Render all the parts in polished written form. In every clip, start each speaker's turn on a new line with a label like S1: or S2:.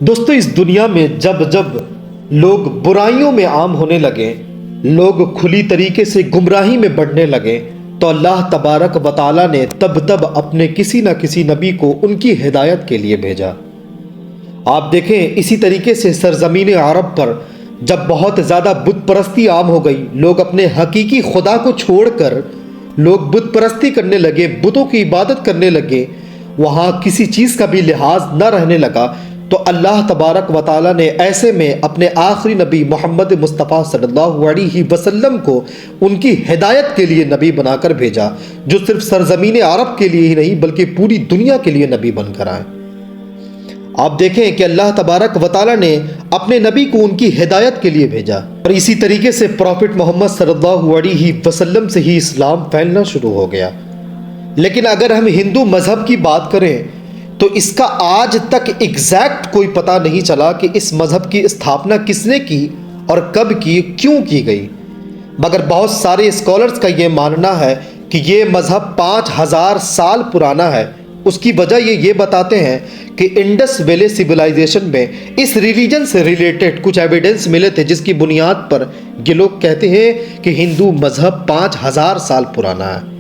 S1: دوستو اس دنیا میں جب جب لوگ برائیوں میں عام ہونے لگے، لوگ کھلی طریقے سے گمراہی میں بڑھنے لگے، تو اللہ تبارک و تعالیٰ نے تب اپنے کسی نہ کسی نبی کو ان کی ہدایت کے لیے بھیجا۔ آپ دیکھیں اسی طریقے سے سرزمین عرب پر جب بہت زیادہ بت پرستی عام ہو گئی، لوگ اپنے حقیقی خدا کو چھوڑ کر لوگ بت پرستی کرنے لگے، بتوں کی عبادت کرنے لگے، وہاں کسی چیز کا بھی لحاظ نہ رہنے لگا، تو اللہ تبارک و تعالیٰ نے ایسے میں اپنے آخری نبی محمد مصطفیٰ صلی اللہ علیہ وسلم کو ان کی ہدایت کے لیے نبی بنا کر بھیجا، جو صرف سرزمین عرب کے لیے ہی نہیں بلکہ پوری دنیا کے لیے نبی بن کر آئے۔ آپ دیکھیں کہ اللہ تبارک و تعالیٰ نے اپنے نبی کو ان کی ہدایت کے لیے بھیجا، اور اسی طریقے سے پروفٹ محمد صلی اللہ علیہ وسلم سے ہی اسلام پھیلنا شروع ہو گیا۔ لیکن اگر ہم ہندو مذہب کی بات کریں تو اس کا آج تک ایگزیکٹ کوئی پتہ نہیں چلا کہ اس مذہب کی استھاپنا کس نے کی اور کب کی، کیوں کی گئی، مگر بہت سارے اسکالرز کا یہ ماننا ہے کہ یہ مذہب 5000 سال پرانا ہے۔ اس کی وجہ یہ بتاتے ہیں کہ انڈس ویلی سویلائزیشن میں اس ریلیجن سے ریلیٹڈ کچھ ایویڈنس ملے تھے، جس کی بنیاد پر یہ لوگ کہتے ہیں کہ ہندو مذہب 5000 سال پرانا ہے۔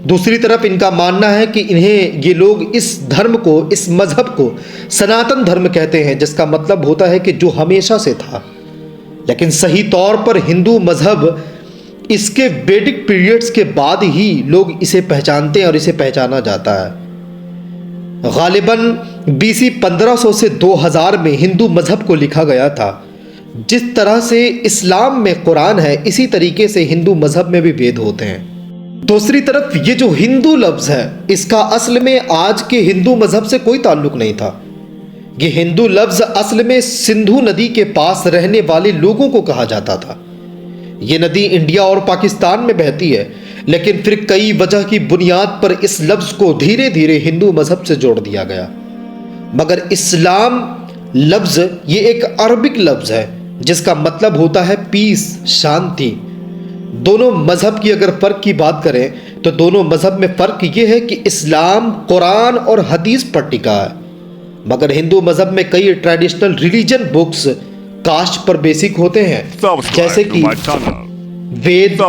S1: دوسری طرف ان کا ماننا ہے کہ انہیں یہ لوگ اس دھرم کو، اس مذہب کو سناتن دھرم کہتے ہیں، جس کا مطلب ہوتا ہے کہ جو ہمیشہ سے تھا۔ لیکن صحیح طور پر ہندو مذہب اس کے ویدک پیریڈز کے بعد ہی لوگ اسے پہچانتے ہیں اور اسے پہچانا جاتا ہے۔ غالباً BC 1500 سے 2000 میں ہندو مذہب کو لکھا گیا تھا۔ جس طرح سے اسلام میں قرآن ہے، اسی طریقے سے ہندو مذہب میں بھی وید ہوتے ہیں۔ دوسری طرف یہ جو ہندو لفظ ہے، اس کا اصل میں آج کے ہندو مذہب سے کوئی تعلق نہیں تھا۔ یہ ہندو لفظ اصل میں سندھو ندی کے پاس رہنے والے لوگوں کو کہا جاتا تھا۔ یہ ندی انڈیا اور پاکستان میں بہتی ہے، لیکن پھر کئی وجہ کی بنیاد پر اس لفظ کو دھیرے دھیرے ہندو مذہب سے جوڑ دیا گیا۔ مگر اسلام لفظ یہ ایک عربک لفظ ہے، جس کا مطلب ہوتا ہے پیس، شانتی۔ دونوں مذہب کی اگر فرق کی بات کریں تو دونوں مذہب میں فرق یہ ہے کہ اسلام قرآن اور حدیث پر ٹکا ہے، مگر ہندو مذہب میں کئی traditional religion books cost per basic ہوتے ہیں، جیسے کہ وید،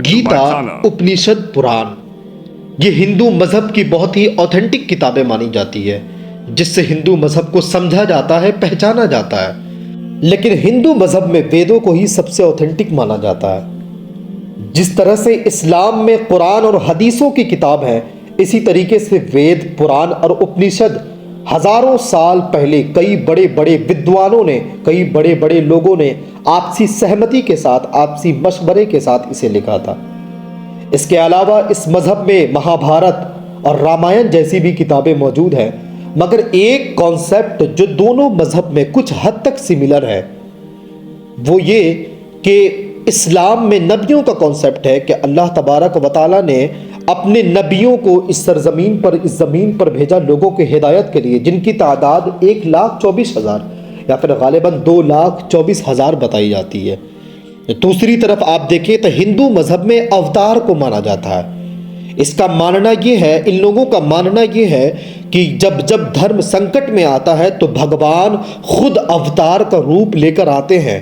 S1: گیتا، اپنشد، پران۔ یہ ہندو مذہب کی بہت ہی اوتھینٹک کتابیں مانی جاتی ہے، جس سے ہندو مذہب کو سمجھا جاتا ہے، پہچانا جاتا ہے۔ لیکن ہندو مذہب میں ویدوں کو ہی سب سے اوتھینٹک مانا جاتا ہے۔ جس طرح سے اسلام میں قرآن اور حدیثوں کی کتاب ہے، اسی طریقے سے وید، پران اور اپنشد ہزاروں سال پہلے کئی بڑے بڑے ودوانوں نے، کئی بڑے بڑے لوگوں نے آپسی سہمتی کے ساتھ، آپسی مشورے کے ساتھ اسے لکھا تھا۔ اس کے علاوہ اس مذہب میں مہابھارت اور رامائن جیسی بھی کتابیں موجود ہیں، مگر ایک کانسیپٹ جو دونوں مذہب میں کچھ حد تک سملر ہے، وہ یہ کہ اسلام میں نبیوں کا کانسیپٹ ہے کہ اللہ تبارک و تعالیٰ نے اپنے نبیوں کو اس سرزمین پر، اس زمین پر بھیجا لوگوں کے ہدایت کے لیے، جن کی تعداد 1,24,000 یا پھر غالباً 2,24,000 بتائی جاتی ہے۔ دوسری طرف آپ دیکھیں تو ہندو مذہب میں اوتار کو مانا جاتا ہے۔ اس کا ماننا یہ ہے، ان لوگوں کا ماننا یہ ہے کہ جب دھرم سنکٹ میں آتا ہے تو بھگوان خود اوتار کا روپ لے کر آتے ہیں۔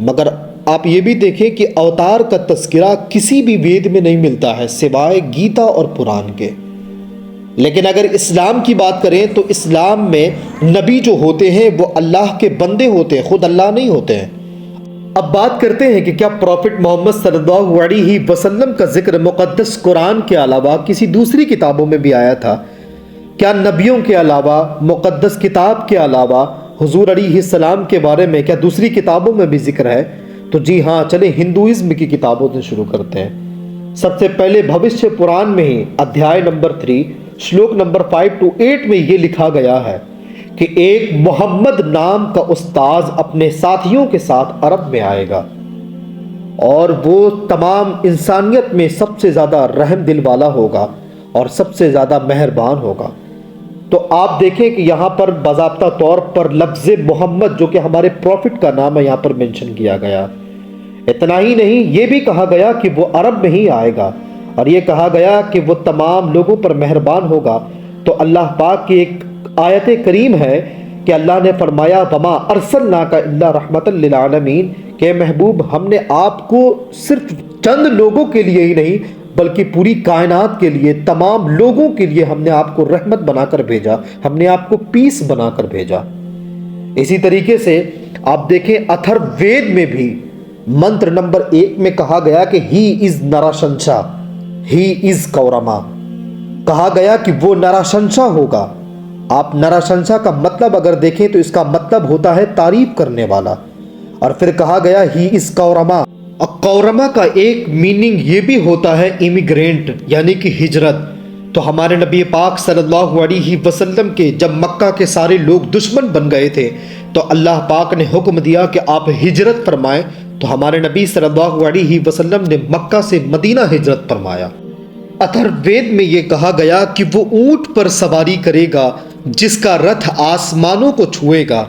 S1: مگر آپ یہ بھی دیکھیں کہ اوتار کا تذکرہ کسی بھی وید میں نہیں ملتا ہے سوائے گیتا اور پران کے۔ لیکن اگر اسلام کی بات کریں تو اسلام میں نبی جو ہوتے ہیں وہ اللہ کے بندے ہوتے ہیں، خود اللہ نہیں ہوتے ہیں۔ اب بات کرتے ہیں کہ کیا پروفٹ محمد صلی اللہ علیہ وسلم کا ذکر مقدس قرآن کے علاوہ کسی دوسری کتابوں میں بھی آیا تھا؟ کیا نبیوں کے علاوہ، مقدس کتاب کے علاوہ حضور علیہ السلام کے بارے میں کیا دوسری کتابوں میں بھی ذکر ہے؟ تو جی ہاں، چلیں ہندوازم کی کتابوں سے شروع کرتے ہیں۔ سب سے پہلے بھوشیہ پران میں ہی ادھیائے نمبر 3 شلوک نمبر 5 to 8 میں یہ لکھا گیا ہے کہ ایک محمد نام کا استاذ اپنے ساتھیوں کے ساتھ عرب میں آئے گا، اور وہ تمام انسانیت میں سب سے زیادہ رحم دل والا ہوگا اور سب سے زیادہ مہربان ہوگا۔ تو آپ دیکھیں کہ یہاں پر باضابطہ طور پر لفظ محمد، جو کہ ہمارے پروفٹ کا نام ہے، یہاں پر مینشن کیا گیا۔ اتنا ہی نہیں، یہ بھی کہا گیا کہ وہ عرب میں ہی آئے گا، اور یہ کہا گیا کہ وہ تمام لوگوں پر مہربان ہوگا۔ تو اللہ پاک کی ایک آیت کریم ہے کہ اللہ نے فرمایا وما ارسلناک الا رحمۃ للعالمین کہ محبوب ہم نے آپ کو صرف چند لوگوں کے لیے ہی نہیں بلکہ پوری کائنات کے لیے، تمام لوگوں کے لیے ہم نے آپ کو رحمت بنا کر بھیجا، ہم نے آپ کو پیس بنا کر بھیجا۔ اسی طریقے سے آپ دیکھیں اتھر وید میں بھی منتر نمبر 1 میں کہا گیا کہ ہی از نراشنشا، ہی از کورما، کہا گیا کہ وہ نراشنشا ہوگا۔ آپ نراشنشا کا مطلب اگر دیکھیں تو اس کا مطلب ہوتا ہے تعریف کرنے والا، اور پھر کہا گیا ہی از کورما۔ کورما کا ایک میننگ یہ بھی ہوتا ہے امیگرینٹ، یعنی کہ ہجرت۔ تو ہمارے نبی پاک صلی اللہ علیہ وسلم کے جب مکہ کے سارے لوگ دشمن بن گئے تھے تو اللہ پاک نے حکم دیا کہ آپ ہجرت فرمائیں، تو ہمارے نبی صلی اللہ علیہ وسلم نے مکہ سے مدینہ ہجرت فرمایا۔ اتھر وید میں یہ کہا گیا کہ وہ اونٹ پر سواری کرے گا جس کا رتھ آسمانوں کو چھوئے گا۔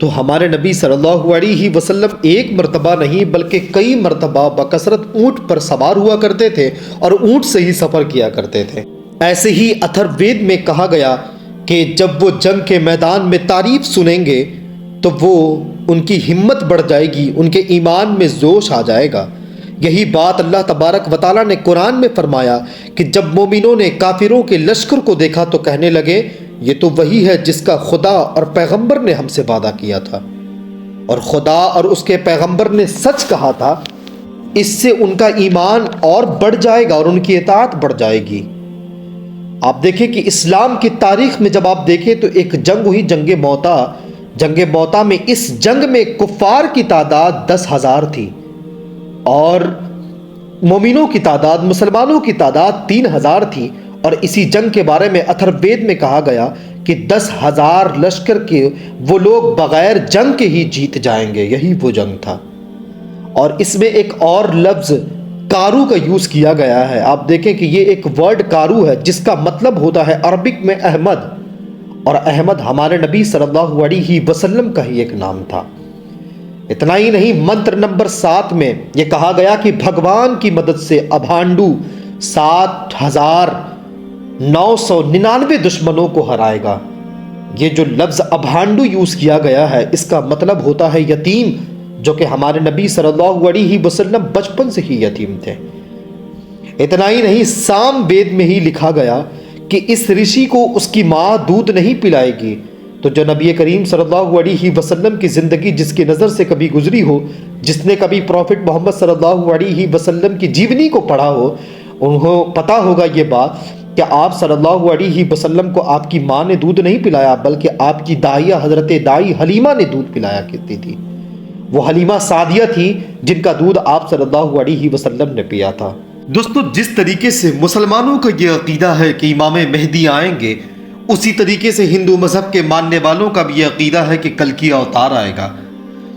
S1: تو ہمارے نبی صلی اللہ علیہ وسلم ایک مرتبہ نہیں بلکہ کئی مرتبہ بکثرت اونٹ پر سوار ہوا کرتے تھے اور اونٹ سے ہی سفر کیا کرتے تھے۔ ایسے ہی اتھر وید میں کہا گیا کہ جب وہ جنگ کے میدان میں تعریف سنیں گے تو وہ ان کی ہمت بڑھ جائے گی، ان کے ایمان میں جوش آ جائے گا۔ یہی بات اللہ تبارک و تعالیٰ نے قرآن میں فرمایا کہ جب مومنوں نے کافروں کے لشکر کو دیکھا تو کہنے لگے یہ تو وہی ہے جس کا خدا اور پیغمبر نے ہم سے وعدہ کیا تھا، اور خدا اور اس کے پیغمبر نے سچ کہا تھا۔ اس سے ان کا ایمان اور بڑھ جائے گا اور ان کی اطاعت بڑھ جائے گی۔ آپ دیکھیں کہ اسلام کی تاریخ میں جب آپ دیکھیں تو ایک جنگ ہوئی، جنگ موتا۔ جنگ موتا میں اس جنگ میں کفار کی تعداد 10,000 تھی اور مومنوں کی تعداد، مسلمانوں کی تعداد 3,000 تھی۔ اور اسی جنگ کے بارے میں اتھر وید میں کہا گیا کہ 10,000 لشکر کے وہ لوگ بغیر جنگ کے ہی جیت جائیں گے، یہی وہ جنگ تھا۔ اور اس میں ایک اور لفظ کارو کا یوز کیا گیا ہے۔ آپ دیکھیں کہ یہ ایک ورڈ کارو ہے جس کا مطلب ہوتا ہے عربک میں احمد، اور احمد ہمارے نبی صلی اللہ علیہ وسلم کا ہی ایک نام تھا۔ اتنا ہی نہیں، منتر نمبر 7 میں یہ کہا گیا کہ بھگوان کی مدد سے ابھانڈو 7,999 دشمنوں کو ہرائے گا۔ یہ جو لفظ ابھانڈو یوز کیا گیا ہے اس کا مطلب ہوتا ہے یتیم، جو کہ ہمارے نبی صلی اللہ علیہ وسلم بچپن سے ہی یتیم تھے۔ اتنا ہی نہیں، سام وید میں ہی لکھا گیا کہ اس رشی کو اس کی ماں دودھ نہیں پلائے گی۔ تو جو نبی کریم صلی اللہ علیہ وسلم کی زندگی جس کی نظر سے کبھی گزری ہو، جس نے کبھی پروفٹ محمد صلی اللہ علیہ وسلم کی جیونی کو پڑھا ہو، انہیں پتا ہوگا یہ بات کہ آپ صلی اللہ علیہ وسلم کو آپ کی ماں نے دودھ نہیں پلایا بلکہ آپ کی دائیہ حضرت دائی حلیمہ نے دودھ پلایا کرتی تھی۔ وہ حلیمہ سعدیہ تھی جن کا دودھ آپ صلی اللہ علیہ وسلم نے پیا تھا۔ دوستو، جس طریقے سے مسلمانوں کا یہ عقیدہ ہے کہ امام مہدی آئیں گے، اسی طریقے سے ہندو مذہب کے ماننے والوں کا بھی یہ عقیدہ ہے کہ کلکی اوتار آئے گا،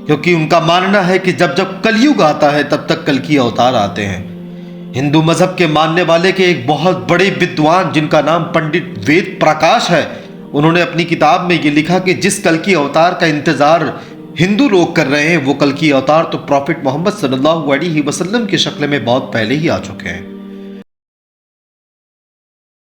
S1: کیونکہ ان کا ماننا ہے کہ جب جب کلیوگ آتا ہے تب تک کلکی اوتار آتے ہیں۔ ہندو مذہب کے ماننے والے کے ایک بہت بڑے ودوان جن کا نام پنڈت وید پرکاش ہے، انہوں نے اپنی کتاب میں یہ لکھا کہ جس کلکی اوتار کا انتظار ہندو لوگ کر رہے ہیں وہ کلکی اوتار تو پروفٹ محمد صلی اللہ علیہ وسلم کی شکل میں بہت پہلے ہی آ چکے ہیں۔